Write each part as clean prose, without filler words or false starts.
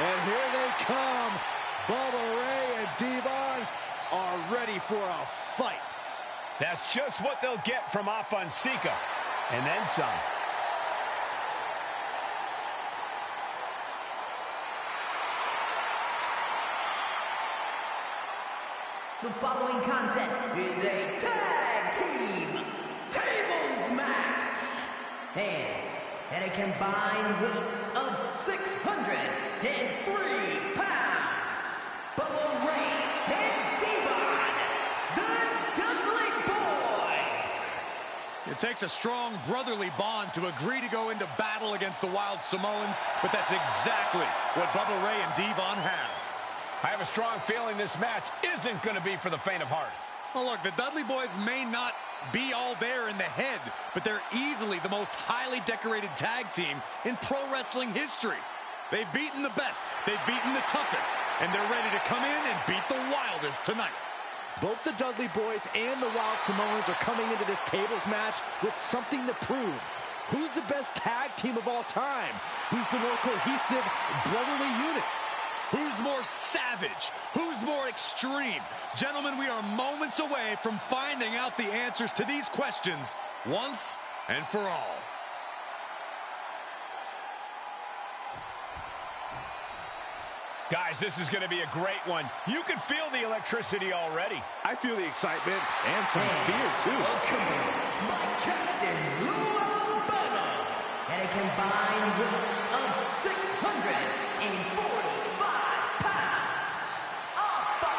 And here they come. Bubba Ray and Devon are ready for a fight. That's just what they'll get from Afa and Sika. And then some. The following contest is a tag team tables match. And a combined weight of 603 pounds. Bubba Ray and Devon, the Dudley Boys. It takes a strong brotherly bond to agree to go into battle against the Wild Samoans, but that's exactly what Bubba Ray and Devon have. I have a strong feeling this match isn't going to be for the faint of heart. Well, look, the Dudley Boys may not be all there in the head, but they're easily the most highly decorated tag team in pro wrestling history. They've beaten the best, they've beaten the toughest, and they're ready to come in and beat the wildest tonight. Both the Dudley Boys and the Wild Samoans are coming into this tables match with something to prove. Who's the best tag team of all time? Who's the more cohesive, brotherly unit? Who's more savage? Who's more extreme? Gentlemen, we are moments away from finding out the answers to these questions once and for all. Guys, this is going to be a great one. You can feel the electricity already. I feel the excitement and some fear, too. Welcome, my Captain Lou Albano. And a combined weight of 645 pounds. Afa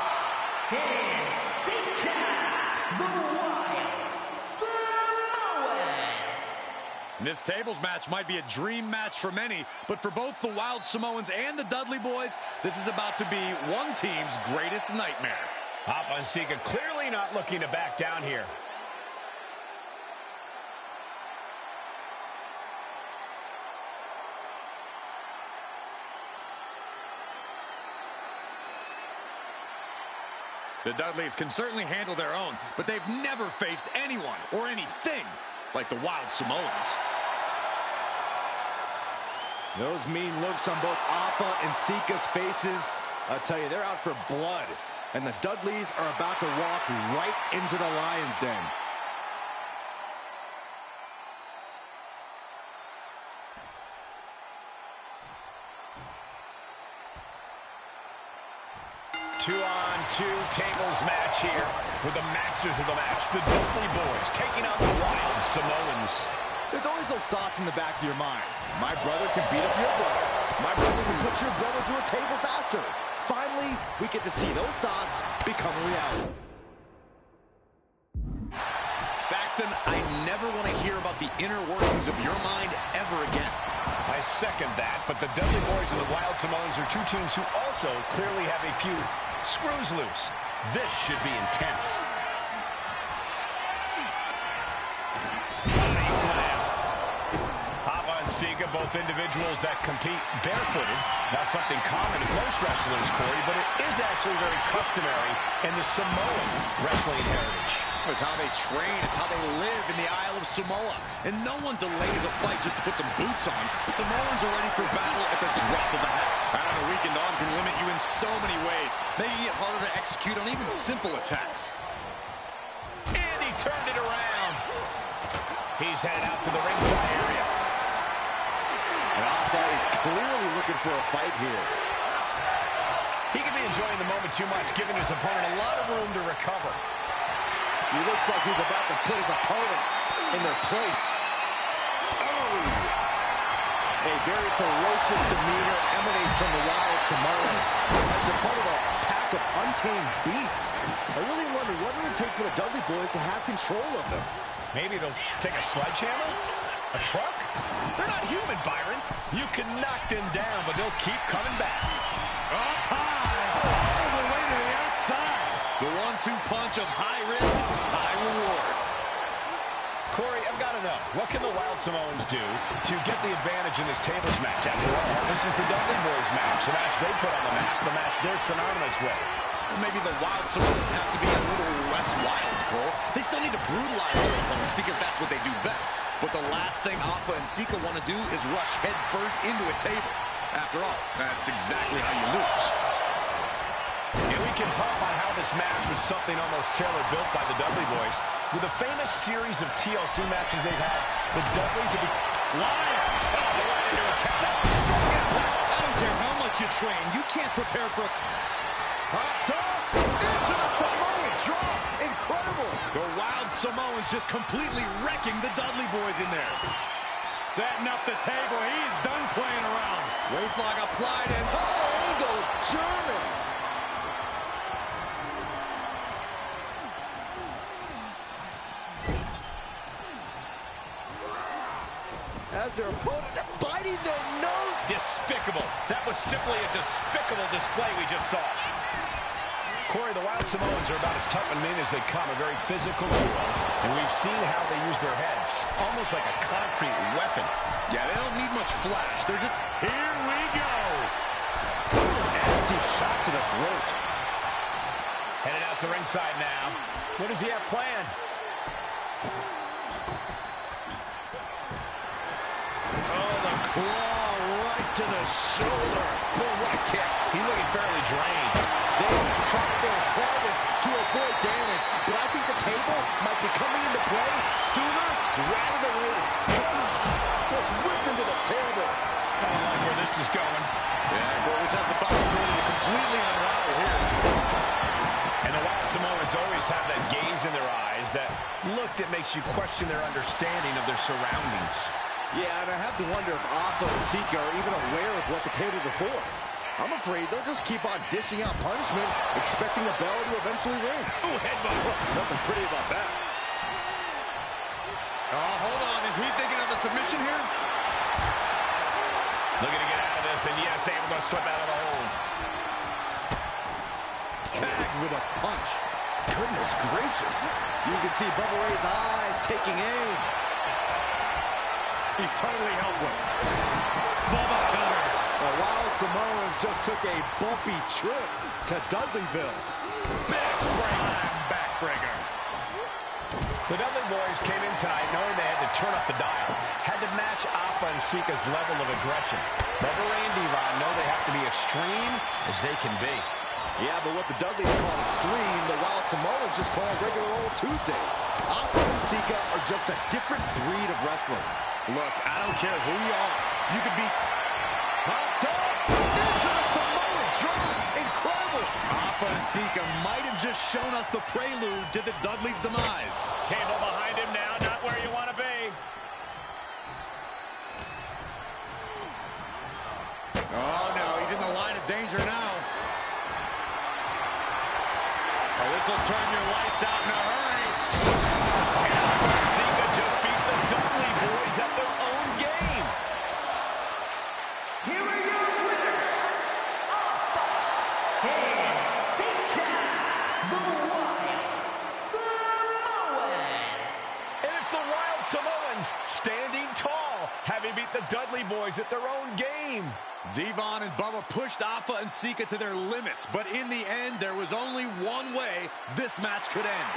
and Sika, the Wild Samoans. This tables match might be a dream match for many, but for both the Wild Samoans and the Dudley Boys, this is about to be one team's greatest nightmare. Afa and Sika clearly not looking to back down here. The Dudleys can certainly handle their own, but they've never faced anyone or anything like the Wild Samoans. Those mean looks on both Afa and Sika's faces, I'll tell you, they're out for blood. And the Dudleys are about to walk right into the lion's den. Two-on-two tables match here with the masters of the match, the Dudley Boys, taking on the Wild Samoans. There's always those thoughts in the back of your mind. My brother can beat up your brother. My brother can put your brother through a table faster. Finally, we get to see those thoughts become a reality. Saxton, I never want to hear about the inner workings of your mind ever again. I second that, but the Dudley Boys and the Wild Samoans are two teams who also clearly have a few screws loose. This should be intense. Body slam. Afa and Sika, both individuals that compete barefooted. Not something common to most wrestlers, Corey, but it is actually very customary in the Samoan wrestling heritage. It's how they train, it's how they live in the Isle of Samoa. And no one delays a fight just to put some boots on. Samoans are ready for battle at the drop of a hat. A weakened arm can limit you in so many ways, making it harder to execute on even simple attacks. And he turned it around. He's headed out to the ringside area. And Afa is clearly looking for a fight here. He could be enjoying the moment too much, giving his opponent a lot of room to recover. He looks like he's about to put his opponent in their place. Oh! A very ferocious demeanor emanates from the Wild Samoans. Like they're part of a pack of untamed beasts. I really wonder what it would take for the Dudley Boys to have control of them. Maybe they'll take a sledgehammer? A truck? They're not human, Byron. You can knock them down, but they'll keep coming back. Up high, all the way to the outside. The 1-2 punch of high risk, high reward. Corey, I've got to know, what can the Wild Samoans do to get the advantage in this tables match? After all, this is the Dudley Boys match, the match they put on the map, the match they're synonymous with. Well, maybe the Wild Samoans have to be a little less wild, Cole. They still need to brutalize their opponents because that's what they do best. But the last thing Afa and Sika want to do is rush head first into a table. After all, that's exactly how you lose. And we can harp on how this match was something almost tailor-built by the Dudley Boys. With a famous series of TLC matches they've had, the Dudleys have been flying. Oh, right into a count. I don't care how much you train, you can't prepare for a... Hot top, into the Samoan drop. Incredible. The Wild Samoans just completely wrecking the Dudley Boys in there. Setting up the table, he's done playing around. Waistlock applied and... Oh, Angle German. As their opponent biting their nose. Despicable. That was simply a despicable display we just saw. Corey, the Wild Samoans are about as tough and mean as they come, a very physical duo, and we've seen how they use their heads, almost like a concrete weapon. Yeah, they don't need much flash. They're just, here we go. Nasty shot to the throat. Headed out to ringside now. What does he have planned? Oh, the claw right to the shoulder. Boy, what a kick. He's looking fairly drained. They have tried their hardest to avoid damage, but I think the table might be coming into play sooner rather than later. Just whipped into the table. I don't like where this is going. Yeah, boy, this has the possibility to completely unravel here. And the Wild Samoans always have that gaze in their eyes, that look that makes you question their understanding of their surroundings. Yeah, and I have to wonder if Afa and Sika are even aware of what the tables are for. I'm afraid they'll just keep on dishing out punishment, expecting the bell to eventually ring. Ooh, headbutt. Nothing pretty about that. Oh, hold on. Is he thinking of a submission here? Looking to get out of this, and yes, able to slip out of the hold. Tagged with a punch. Goodness gracious. You can see Bubba Ray's eyes taking aim. He's totally helpless. Bubba counter. The Wild Samoans just took a bumpy trip to Dudleyville. Backbreaker. The Dudley Boys came in tonight knowing they had to turn up the dial, had to match Afa and Sika's level of aggression. Bubba Ray and Devon know they have to be extreme as they can be. Yeah, but what the Dudleys call extreme, the Wild Samoans just call regular old Tuesday. Afa and Sika are just a different breed of wrestling. Look, I don't care who you are. You could be Popped up into the Samoan drop. Incredible. Afa and Sika might have just shown us the prelude to the Dudleys' demise. Table behind him now, not where you want to be. Oh, no, he's in the line of danger now. Oh, this will turn your lights out in a hurry. And Sika just beat the Dudley Boys at their own game. Here are your winners, Afa and Sika, the Wild Samoans. And it's the Wild Samoans standing tall, having beat the Dudley Boys at their own game. Devon and Bubba pushed Afa and Sika to their limits, but in the end, there was only one way this match could end.